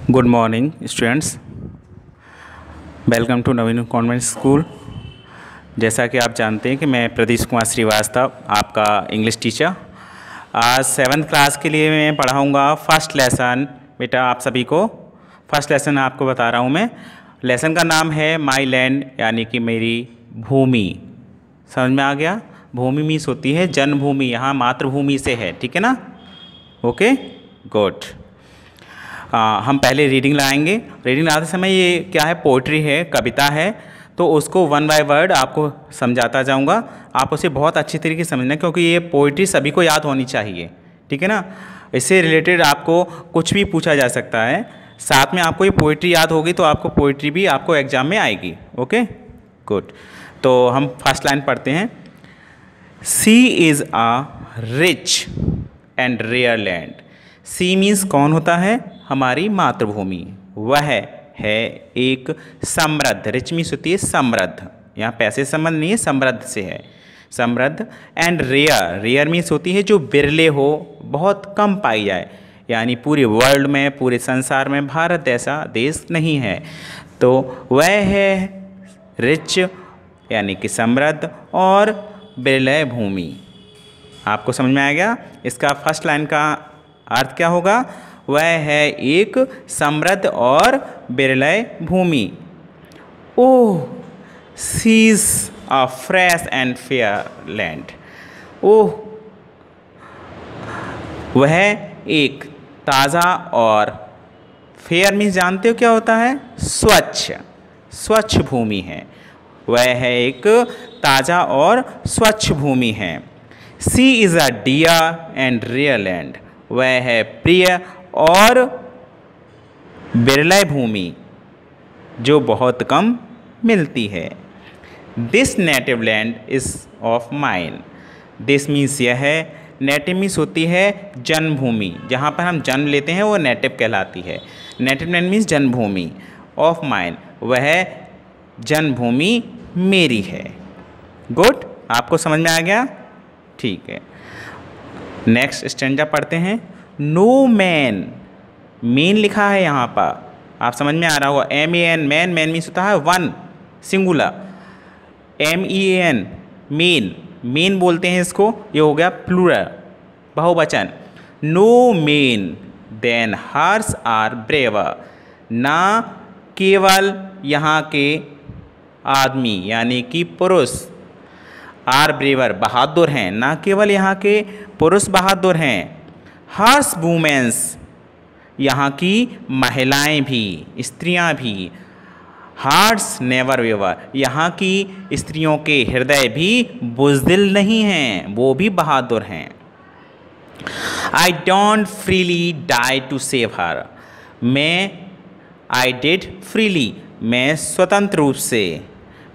Good morning students, welcome to Naveen convent school. जैसा कि आप जानते हैं कि मैं प्रदीप कुमार श्रीवास्तव आपका इंग्लिश टीचर। आज 7th क्लास के लिए मैं पढ़ाऊँगा फर्स्ट लेसन। बेटा आप सभी को फर्स्ट लेसन आपको बता रहा हूँ मैं। लेसन का नाम है माई लैंड, यानी कि मेरी भूमि। समझ में आ गया? भूमि मीन्स होती है जन्मभूमि, यहाँ मातृभूमि से है, ठीक है ना? Okay, good. हम पहले रीडिंग लाएंगे। रीडिंग लाते समय ये क्या है, पोइट्री है, कविता है, तो उसको वन बाय वर्ड आपको समझाता जाऊंगा। आप उसे बहुत अच्छी तरीके से समझना, क्योंकि ये पोइट्री सभी को याद होनी चाहिए, ठीक है ना? इससे रिलेटेड आपको कुछ भी पूछा जा सकता है। साथ में आपको ये पोइट्री याद होगी तो आपको पोइट्री भी आपको एग्जाम में आएगी। Okay, good. तो हम फर्स्ट लाइन पढ़ते हैं। She is a rich and rare land. She means कौन होता है? हमारी मातृभूमि। वह है एक समृद्ध, रिच मीन्स होती है समृद्ध, यहाँ पैसे संबंध नहीं है, समृद्ध से है, समृद्ध। एंड रेयर, रेयर मीन्स होती है जो बिरले हो, बहुत कम पाई जाए, यानी पूरे वर्ल्ड में, पूरे संसार में भारत ऐसा देश नहीं है। तो वह है रिच यानी कि समृद्ध और बिरले भूमि। आपको समझ में आ गया? इसका फर्स्ट लाइन का अर्थ क्या होगा? वह है एक समृद्ध और बिरले भूमि। Oh, she's a fresh and fair land. Oh, वह एक ताज़ा और फेयर मीन्स जानते हो क्या होता है? स्वच्छ, स्वच्छ भूमि है। वह है एक ताज़ा और स्वच्छ भूमि है। She is a dear and rare land. वह है प्रिय और बिरला भूमि जो बहुत कम मिलती है। This native land is of mine. This means यह है, नेटिव मीन्स होती है जन्मभूमि, जहाँ पर हम जन्म लेते हैं वो नेटिव कहलाती है। Native land means Janmabhoomi. Of mine, वह जन्मभूमि मेरी है। गुड, आपको समझ में आ गया? ठीक है, नेक्स्ट स्टैंजा पढ़ते हैं। नो मैन, मेन लिखा है यहाँ पर, आप समझ में आ रहा होगा। MAN, मैन, मैन मीन्स होता है one, singular. MEAN, men, men बोलते हैं इसको, ये हो गया प्लूरल, बहुवचन। No men than hers are braver. ना केवल यहाँ के आदमी यानी कि पुरुष, आर ब्रेवर बहादुर हैं, ना केवल यहाँ के पुरुष बहादुर हैं। हर्स वुमेन्स, यहाँ की महिलाएं भी, स्त्रियां भी। हार्ट्स नेवर वेवर, यहाँ की स्त्रियों के हृदय भी बुज़दिल नहीं हैं, वो भी बहादुर हैं। I don't freely die to save her. I did freely, मैं स्वतंत्र रूप से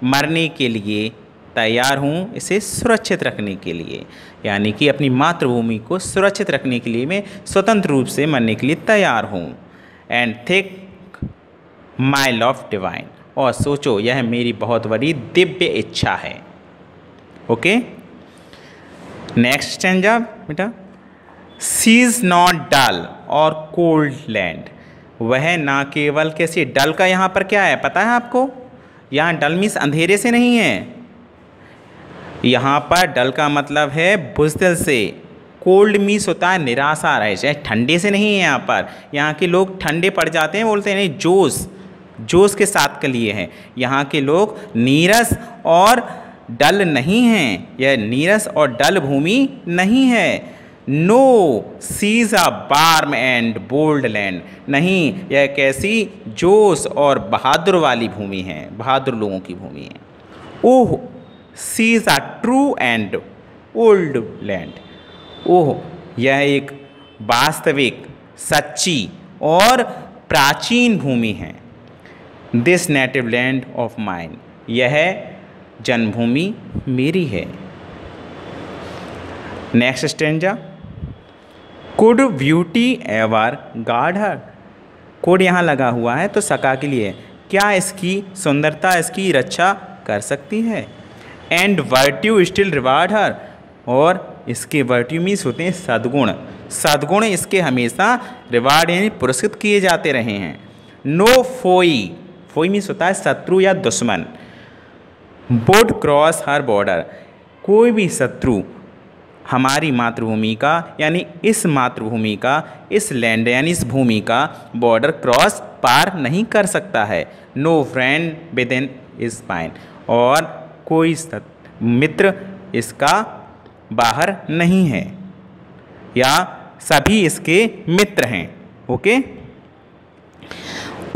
मरने के लिए तैयार हूँ, इसे सुरक्षित रखने के लिए, यानी कि अपनी मातृभूमि को सुरक्षित रखने के लिए मैं स्वतंत्र रूप से मरने के लिए तैयार हूँ। And think my love divine, और सोचो यह मेरी बहुत बड़ी दिव्य इच्छा है। ओके, नेक्स्ट स्टैंजा बेटा। सी इज़ नॉट डल और कोल्ड लैंड। वह ना केवल कैसी, डल का यहाँ पर क्या है पता है आपको? यहाँ डल मीन्स अंधेरे से नहीं है, यहाँ पर डल का मतलब है बुज़दिल से। कोल्ड मीन्स होता है निराशा रहे, चाहे ठंडे से नहीं है। यहाँ पर यहाँ के लोग ठंडे पड़ जाते हैं, बोलते हैं नहीं, जोश, जोश के साथ के लिए हैं। यहाँ के लोग नीरस और डल नहीं हैं, यह नीरस और डल भूमि नहीं है। No sees a warm and bold land. नहीं, यह कैसी जोश और बहादुर वाली भूमि है, बहादुर लोगों की भूमि है। Oh, she is a true and old land. Oh, यह एक वास्तविक, सच्ची और प्राचीन भूमि है। This native land of mine, यह जन्मभूमि मेरी है। Next stanza. Could beauty ever guard her. Could यहाँ लगा हुआ है तो सका के लिए, क्या इसकी सुंदरता इसकी रक्षा कर सकती है? एंड वर्ट्यू स्टिल रिवार्ड हर, और इसके वर्ट्यू मीन्स होते हैं सद्गुण, सद्गुण इसके हमेशा रिवार्ड यानी पुरस्कृत किए जाते रहे हैं। नो फोई, फोई मीन्स होता है शत्रु या दुश्मन। वुड क्रॉस हर बॉर्डर, कोई भी शत्रु हमारी मातृभूमि का यानी इस मातृभूमि का, इस लैंड यानी इस भूमि का बॉर्डर क्रॉस पार नहीं कर सकता है। No friend within is pine, और कोई मित्र इसका बाहर नहीं है या सभी इसके मित्र हैं। Okay.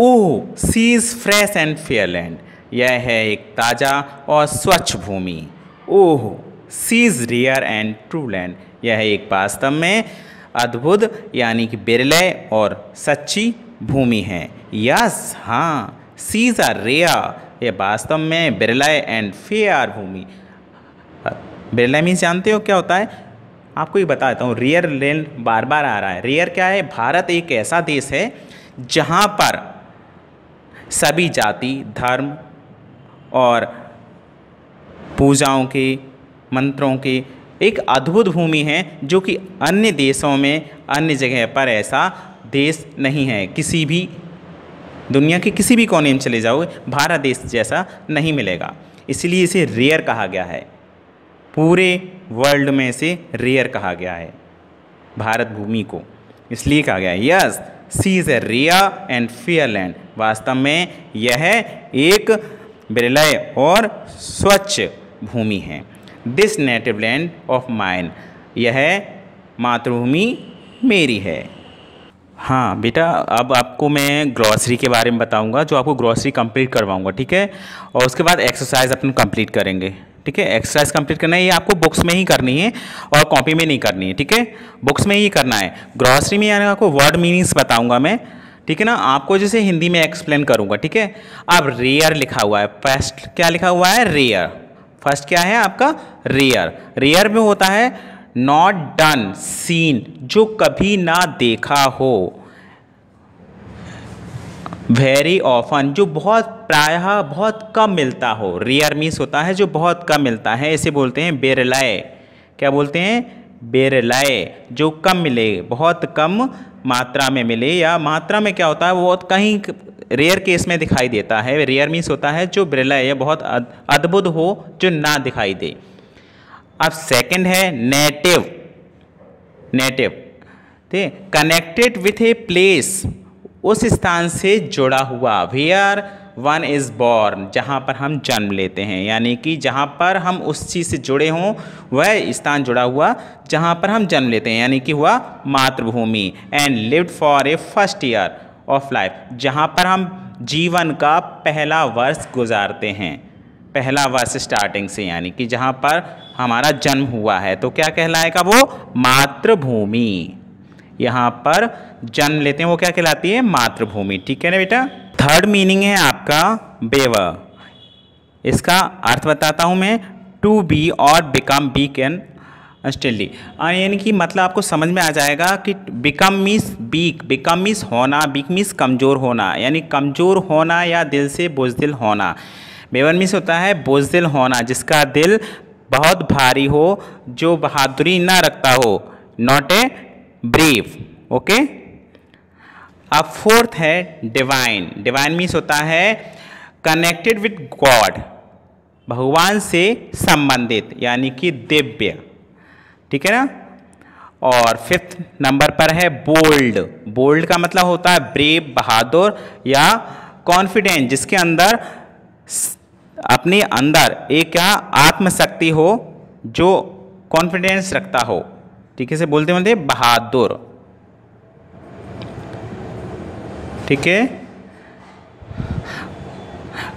Oh she is fresh and fair land, यह है एक ताज़ा और स्वच्छ भूमि। Oh she is rare and true land, यह एक वास्तव में अद्भुत यानी कि बिरले और सच्ची भूमि है। यस हाँ, सी इज अ रेयर, यह वास्तव में बिरले एंड फेयर भूमि। बिरला मीन्स जानते हो क्या होता है? आपको ये बता देता हूँ, रेयर लैंड बार बार आ रहा है। रेयर क्या है? भारत एक ऐसा देश है जहाँ पर सभी जाति धर्म और पूजाओं के मंत्रों के एक अद्भुत भूमि है, जो कि अन्य देशों में अन्य जगह पर ऐसा देश नहीं है। किसी भी दुनिया के किसी भी कोने में चले जाओ, भारत देश जैसा नहीं मिलेगा, इसलिए इसे रेयर कहा गया है। पूरे वर्ल्ड में से रेयर कहा गया है भारत भूमि को, इसलिए कहा गया है yes she is a rare and fair land, वास्तव में यह एक बिरले और स्वच्छ भूमि है। This native land of mine, यह मातृभूमि मेरी है। हाँ बेटा, अब आपको मैं ग्रॉसरी के बारे में बताऊंगा, जो आपको ग्रॉसरी कंप्लीट करवाऊंगा, ठीक है। और उसके बाद एक्सरसाइज अपन कंप्लीट करेंगे, ठीक है। एक्सरसाइज कंप्लीट करना है, ये आपको बुक्स में ही करनी है और कॉपी में नहीं करनी है, ठीक है। बुक्स में ही करना है। ग्रॉसरी में यानी आपको वर्ड मीनिंग्स बताऊंगा मैं, ठीक है ना। आपको जैसे हिंदी में एक्सप्लेन करूंगा, ठीक है। अब रेयर लिखा हुआ है, फर्स्ट क्या लिखा हुआ है? रेयर। फर्स्ट क्या है आपका? रेयर। रेयर में होता है नॉट डन सीन, जो कभी ना देखा हो। वेरी ऑफन, जो बहुत प्रायः बहुत कम मिलता हो। रेयर मीन्स होता है जो बहुत कम मिलता है, इसे बोलते हैं बेरलाए। क्या बोलते हैं? बेरलाए, जो कम मिले, बहुत कम मात्रा में मिले, या मात्रा में क्या होता है वो बहुत कहीं रेयर केस में दिखाई देता है। रेयर मीन्स होता है जो बेरलाए या बहुत अद्भुत हो, जो ना दिखाई दे। अब सेकंड है नेटिव। नेटिव ठीक, कनेक्टेड विथ ए प्लेस, उस स्थान से जुड़ा हुआ। वेयर वन इज बॉर्न, जहाँ पर हम जन्म लेते हैं, यानी कि जहाँ पर हम उस चीज़ से जुड़े हों वह स्थान जुड़ा हुआ जहाँ पर हम जन्म लेते हैं, यानी कि हुआ मातृभूमि। And lived for a first year of life, जहाँ पर हम जीवन का पहला वर्ष गुजारते हैं, पहला वर्ष स्टार्टिंग से, यानी कि जहाँ पर हमारा जन्म हुआ है, तो क्या कहलाएगा वो? मातृभूमि। यहाँ पर जन्म लेते हैं वो क्या कहलाती है? मातृभूमि, ठीक है ना बेटा। थर्ड मीनिंग है आपका बेवर, इसका अर्थ बताता हूँ मैं। टू बी और बिकम, बी कैन इंस्टेंटली, यानी कि मतलब आपको समझ में आ जाएगा कि become means weak, become means होना, बीक मीन्स कमज़ोर होना, यानी कमज़ोर होना या दिल से बुज़दिल होना। बेवर मीन्स होता है बुज़दिल होना, जिसका दिल बहुत भारी हो, जो बहादुरी ना रखता हो, नॉट ए ब्रीव। ओके। अब फोर्थ है डिवाइन। डिवाइन मीन्स होता है कनेक्टेड विथ गॉड, भगवान से संबंधित, यानी कि दिव्य, ठीक है ना। और फिफ्थ नंबर पर है बोल्ड। बोल्ड का मतलब होता है ब्रेव, बहादुर या कॉन्फिडेंट, जिसके अंदर अपने अंदर एक क्या आत्मशक्ति हो, जो कॉन्फिडेंस रखता हो, ठीक है, से बोलते बोलते बहादुर, ठीक है।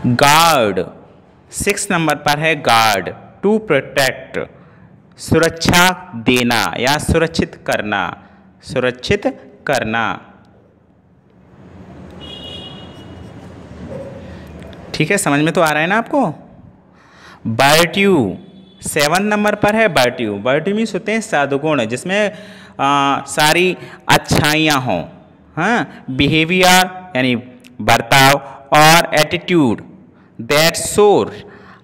गार्ड, 6 नंबर पर है गार्ड, टू प्रोटेक्ट, सुरक्षा देना या सुरक्षित करना, सुरक्षित करना, ठीक है। समझ में तो आ रहा है ना आपको। वर्ट्यू, 7 नंबर पर है वर्ट्यू। वर्ट्यू मीन्स होते हैं सद्गुण, जिसमें सारी अच्छाइयाँ हों, हाँ। बिहेवियर यानी बर्ताव, और एटीट्यूड दैट शोर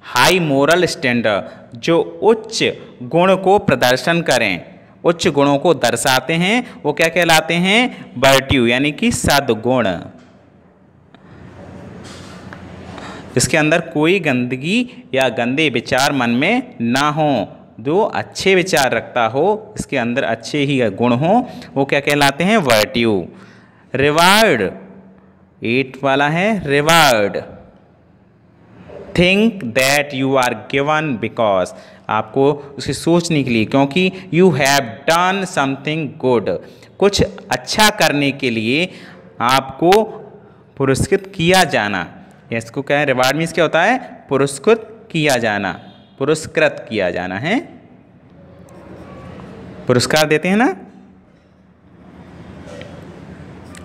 हाई मोरल स्टैंडर्ड, जो उच्च गुण को प्रदर्शन करें, उच्च गुणों को दर्शाते हैं वो क्या कहलाते हैं? वर्ट्यू, यानी कि सद्गुण। इसके अंदर कोई गंदगी या गंदे विचार मन में ना हो, जो अच्छे विचार रखता हो, इसके अंदर अच्छे ही गुण हो, वो क्या कहलाते हैं? वर्ट्यू। रिवार्ड 8 वाला है, reward think that you are given because, आपको उसे सोचने के लिए, क्योंकि you have done something good, कुछ अच्छा करने के लिए आपको पुरस्कृत किया जाना। इसको क्या है? रिवार्ड मीन्स क्या होता है? पुरस्कृत किया जाना, पुरस्कृत किया जाना है, पुरस्कार देते हैं ना,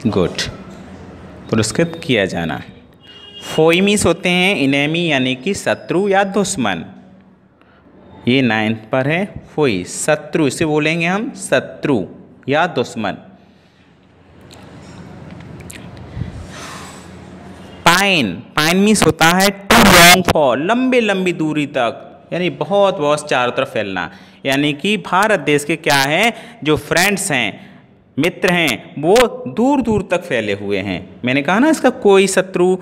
गुड, पुरस्कृत किया जाना। फोइमीस होते हैं इनेमी, यानी कि शत्रु या दुश्मन। ये 9th पर है, फोई शत्रु, इसे बोलेंगे हम शत्रु या दुश्मन। पाइन, पाइन मीन्स होता है टू लॉन्ग फॉर, लंबे लंबी दूरी तक, यानी बहुत बहुत चारों तरफ फैलना। यानी कि भारत देश के क्या है, जो फ्रेंड्स हैं, मित्र हैं, वो दूर दूर तक फैले हुए हैं। मैंने कहा ना, इसका कोई शत्रु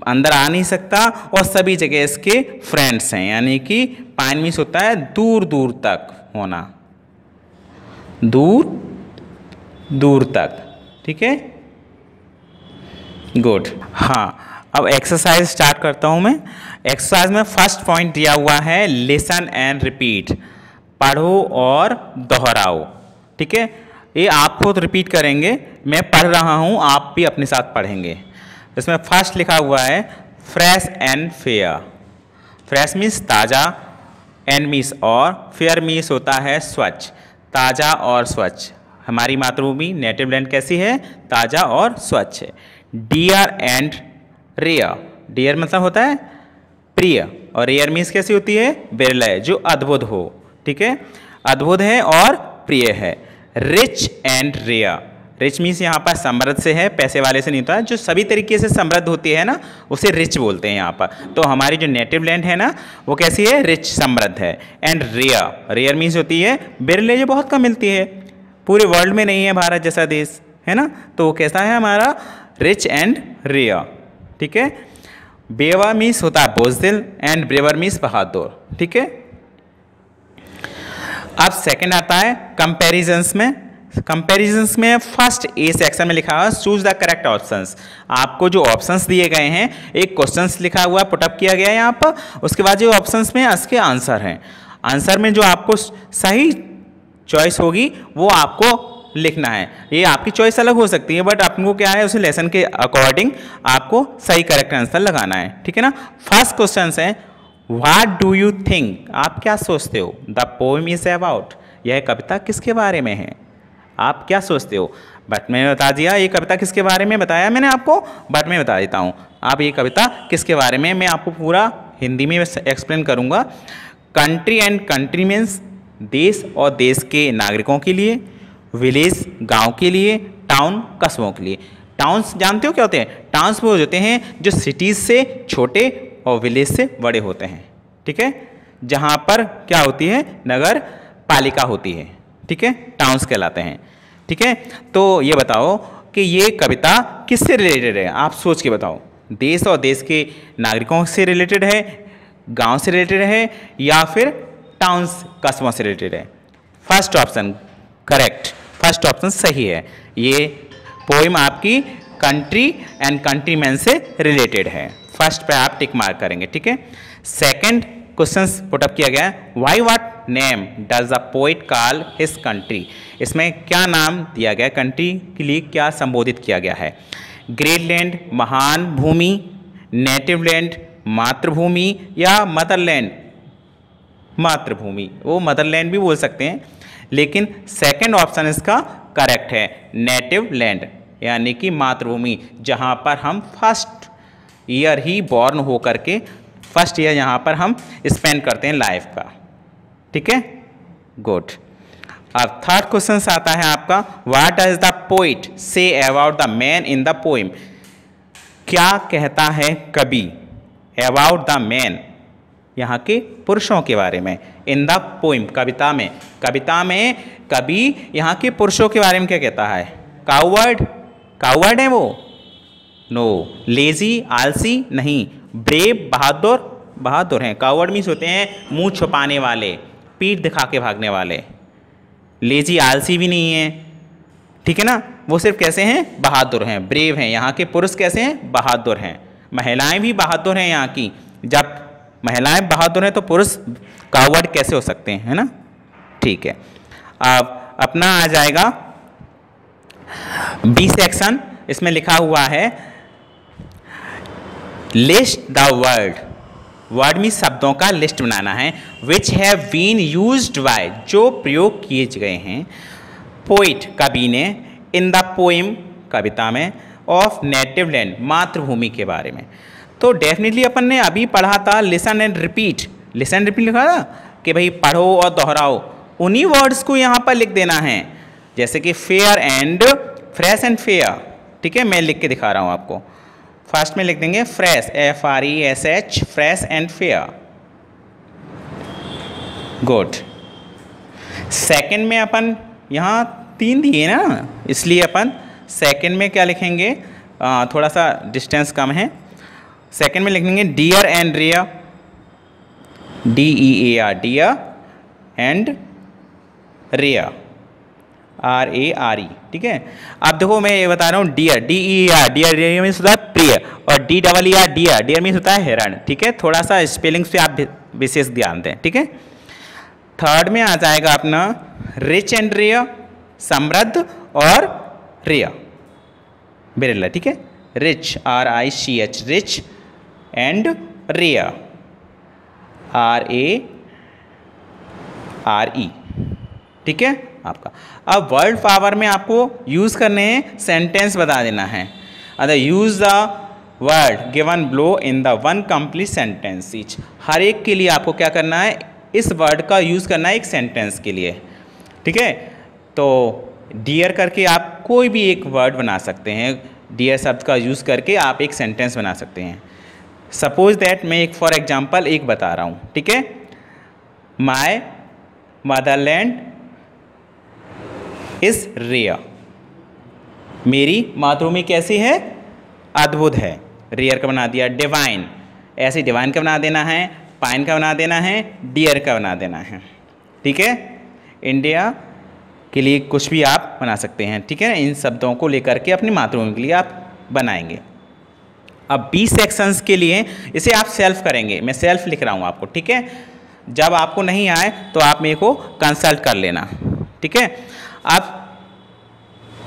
अंदर आ नहीं सकता और सभी जगह इसके फ्रेंड्स हैं। यानी कि पाइन मीन्स होता है दूर दूर तक होना, दूर दूर तक, ठीक है, गुड। हाँ, अब एक्सरसाइज स्टार्ट करता हूँ मैं। एक्सरसाइज में फर्स्ट पॉइंट दिया हुआ है लिसन एंड रिपीट, पढ़ो और दोहराओ, ठीक है। ये आप खुद रिपीट करेंगे, मैं पढ़ रहा हूँ, आप भी अपने साथ पढ़ेंगे। इसमें फर्स्ट लिखा हुआ है fresh and fair. Fresh means ताज़ा, एंड मीन्स और, फेयर मीन्स होता है स्वच्छ, ताज़ा और स्वच्छ। हमारी मातृभूमि नेटिव लैंड कैसी है? ताज़ा और स्वच्छ है। डियर एंड रेयर, डियर मतलब होता है प्रिय, और रेयर मीन्स कैसी होती है? विरल, जो अद्भुत हो, ठीक है, अद्भुत है और प्रिय है। Rich and rare, rich means यहाँ पर समृद्ध से है, पैसे वाले से नहीं होता है, जो सभी तरीके से समृद्ध होती है ना, उसे रिच बोलते हैं यहाँ पर। तो हमारी जो नेटिव लैंड है ना, वो कैसी है? रिच, समृद्ध है। एंड रेयर, रेयर मीन्स होती है बिरले, जो बहुत कम मिलती है, पूरे वर्ल्ड में नहीं है भारत जैसा देश, है ना, तो वो कैसा है हमारा? रिच एंड रेयर, ठीक है। बेवा मीन्स होता है बुज़दिल, एंड ब्रेवर मीन्स बहादुर, ठीक है। अब सेकंड आता है कंपैरिजंस में। कंपैरिजंस में फर्स्ट ए सेक्शन में लिखा हुआ चूज द करेक्ट ऑप्शंस। आपको जो ऑप्शंस दिए गए हैं, एक क्वेश्चंस लिखा हुआ पुटअप किया गया है यहाँ पर, उसके बाद जो ऑप्शंस में इसके आंसर हैं। आंसर में जो आपको सही चॉइस होगी वो आपको लिखना है। ये आपकी चॉइस अलग हो सकती है, बट आपको क्या है, उस लेसन के अकॉर्डिंग आपको सही करेक्ट आंसर लगाना है, ठीक है ना। फर्स्ट क्वेश्चन है व्हाट डू यू थिंक, आप क्या सोचते हो? द पोएम इज अबाउट, यह कविता किसके बारे में है? आप क्या सोचते हो? बट मैंने बता दिया, ये कविता किसके बारे में बताया मैंने आपको, बट मैं बता देता हूँ आप ये कविता किसके बारे में, मैं आपको पूरा हिंदी में एक्सप्लेन करूँगा। कंट्री एंड कंट्री मीन्स देश और देश के नागरिकों के लिए, विलेज गांव के लिए, टाउन कस्बों के लिए। टाउन्स जानते हो क्या होते हैं? टाउन्स वो होते हैं जो सिटीज़ से छोटे और विलेज से बड़े होते हैं, ठीक है, जहाँ पर क्या होती है? नगर पालिका होती है, ठीक है, टाउन्स कहलाते हैं, ठीक है। तो ये बताओ कि ये कविता किससे रिलेटेड है? आप सोच के बताओ। देश और देश के नागरिकों से रिलेटेड है, गांव से रिलेटेड है, या फिर टाउन्स कस्बों से रिलेटेड है? First option correct, first option सही है। ये पोइम आपकी कंट्री एंड कंट्रीमैन से रिलेटेड है। फर्स्ट पे आप टिक मार्क करेंगे, ठीक है। सेकंड क्वेश्चन पुटअप किया गया है why what name does the poet call his country. इसमें क्या नाम दिया गया, कंट्री के लिए क्या संबोधित किया गया है? ग्रेट लैंड, महान भूमि, नेटिव लैंड, मातृभूमि, या मदरलैंड? मातृभूमि, वो मदरलैंड भी बोल सकते हैं, लेकिन सेकंड ऑप्शन इसका करेक्ट है, नेटिव लैंड, यानी कि मातृभूमि, जहाँ पर हम फर्स्ट ईयर ही बॉर्न हो करके, फर्स्ट ईयर यहाँ पर हम स्पेंड करते हैं लाइफ का, ठीक है, गुड। अब थर्ड क्वेश्चन आता है आपका what does the poet say about the man in the poem. क्या कहता है कवि अबाउट द मैन यहाँ के पुरुषों के बारे में। इन द पोइम, कविता में, कवि यहाँ के पुरुषों के बारे में क्या कहता है? काउवर्ड, काउवर्ड है वो? नो। लेजी, आलसी? नहीं। ब्रेव, बहादुर, बहादुर हैं। काउवर्ड मीन्स होते हैं मुंह छुपाने वाले, पीठ दिखा के भागने वाले। लेजी, आलसी भी नहीं है, ठीक है ना, वो सिर्फ कैसे हैं? बहादुर हैं, ब्रेव हैं। यहाँ के पुरुष कैसे हैं? बहादुर हैं। महिलाएं भी बहादुर हैं यहाँ की। जब महिलाएं बहादुर हैं तो पुरुष कावर्ड कैसे हो सकते हैं, है ना? ठीक है। अब अपना आ जाएगा बी सेक्शन। इसमें लिखा हुआ है list the word. Word mean शब्दों का लिस्ट बनाना है। Which have been used by, जो प्रयोग किए गए हैं, पोइट, कवि ने, इन द पोइम, कविता में, ऑफ नेटिव लैंड, मातृभूमि के बारे में। तो डेफिनेटली अपन ने अभी पढ़ा था listen and repeat. Listen and repeat लिखा था कि भाई पढ़ो और दोहराओ, उन्हीं वर्ड्स को यहाँ पर लिख देना है। जैसे कि fair and fresh and fair, ठीक है, मैं लिख के दिखा रहा हूँ आपको। फर्स्ट में लिख देंगे fresh, FRESH, fresh and fair. Good. Second में अपन यहाँ 3 दिए ना, इसलिए अपन सेकंड में क्या लिखेंगे, थोड़ा सा डिस्टेंस कम है। सेकंड में लिखेंगे dear and rare, DEAR, dear and rare, RARE, ठीक है। अब देखो मैं ये बता रहा हूँ डियर, DEAR, डियर मीन्स होता है प्रिय, और DEER, डियर, डियर मीन्स होता है हिरण, ठीक है। थोड़ा सा स्पेलिंग्स पे आप विशेष ध्यान दें, ठीक है। थर्ड में आ जाएगा अपना रिच एंड रेयर, समृद्ध और रेयर, बिरला, ठीक है। Rich, RICH, rich and rare, RARE, ठीक है आपका। अब वर्ड पावर में आपको यूज करने हैं, सेंटेंस बता देना है। अगर use the word given below in the one complete sentence each, हर एक के लिए आपको क्या करना है, इस वर्ड का यूज करना है एक सेंटेंस के लिए, ठीक है। तो डियर करके आप कोई भी एक वर्ड बना सकते हैं, डियर शब्द का यूज करके आप एक सेंटेंस बना सकते हैं। सपोज दैट मैं एक फॉर एग्जाम्पल एक बता रहा हूँ, ठीक है। माई मदरलैंड इज रेयर, मेरी मातृभूमि कैसी है, अद्भुत है। रेयर का बना दिया। डिवाइन, ऐसे डिवाइन का बना देना है, पाइन का बना देना है, डियर का बना देना है, ठीक है। इंडिया के लिए कुछ भी आप बना सकते हैं, ठीक है। इन शब्दों को लेकर के अपनी मातृभूमि के लिए आप बनाएंगे। अब बी सेक्शंस के लिए इसे आप सेल्फ करेंगे, मैं सेल्फ लिख रहा हूँ आपको, ठीक है। जब आपको नहीं आए तो आप मेरे को कंसल्ट कर लेना, ठीक है। अब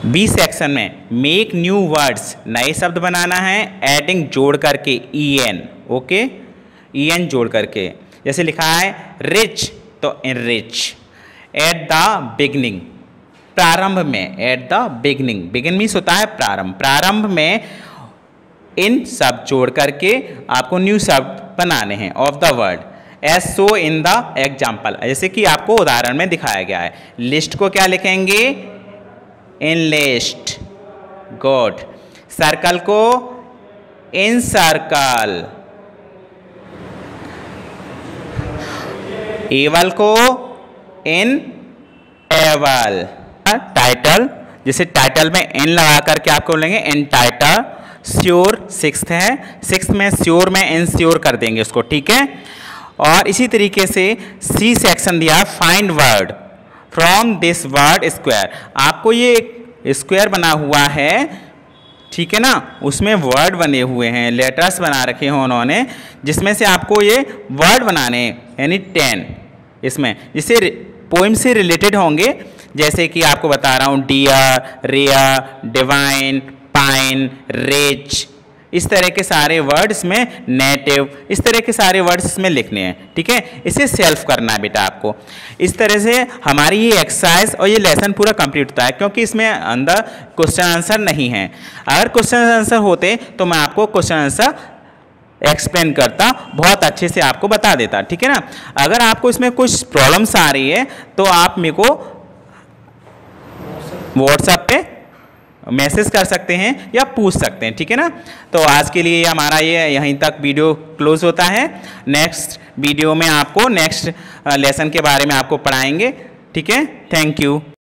बी सेक्शन में मेक न्यू वर्ड्स, नए शब्द बनाना है, एडिंग जोड़ करके EN, ओके, EN जोड़ करके। जैसे लिखा है रिच तो इनरिच, एट द बिगनिंग, प्रारंभ में, at the beginning, begin means होता है प्रारंभ, प्रारंभ में इन शब्द जोड़ करके आपको न्यू शब्द बनाने हैं of the word as so in the example, जैसे कि आपको उदाहरण में दिखाया गया है। लिस्ट को क्या लिखेंगे, इन लिस्ट, गुड। सर्कल को इन सर्कल, एवल को इन एवल। टाइटल, जैसे टाइटल में इन लगा करके आपको बोलेंगे इन टाइटल। श्योर सिक्स्थ है, सिक्स्थ में श्योर में इनश्योर कर देंगे उसको, ठीक है। और इसी तरीके से सी सेक्शन दिया find word from this word square, आपको ये एक स्क्वायर बना हुआ है, ठीक है ना, उसमें वर्ड बने हुए हैं, लेटर्स बना रखे हैं उन्होंने, जिसमें से आपको ये वर्ड बनाने हैं, यानी 10 इसमें, जिससे पोइम से रिलेटेड होंगे। जैसे कि आपको बता रहा हूँ dear, rare, divine, pine, rich, इस तरह के सारे वर्ड्स में, नेटिव, इस तरह के सारे वर्ड्स इसमें लिखने हैं, ठीक है। इसे सेल्फ करना है बेटा आपको। इस तरह से हमारी ये एक्सरसाइज और ये लेसन पूरा कंप्लीट होता है, क्योंकि इसमें अंदर क्वेश्चन आंसर नहीं है। अगर क्वेश्चन आंसर होते तो मैं आपको क्वेश्चन आंसर एक्सप्लेन करता, बहुत अच्छे से आपको बता देता, ठीक है ना। अगर आपको इसमें कुछ प्रॉब्लम्स आ रही है तो आप मेरे को व्हाट्सएप पे मैसेज कर सकते हैं या पूछ सकते हैं, ठीक है ना। तो आज के लिए हमारा ये यहीं तक वीडियो क्लोज होता है। नेक्स्ट वीडियो में आपको नेक्स्ट लेसन के बारे में आपको पढ़ाएंगे। ठीक है, थैंक यू।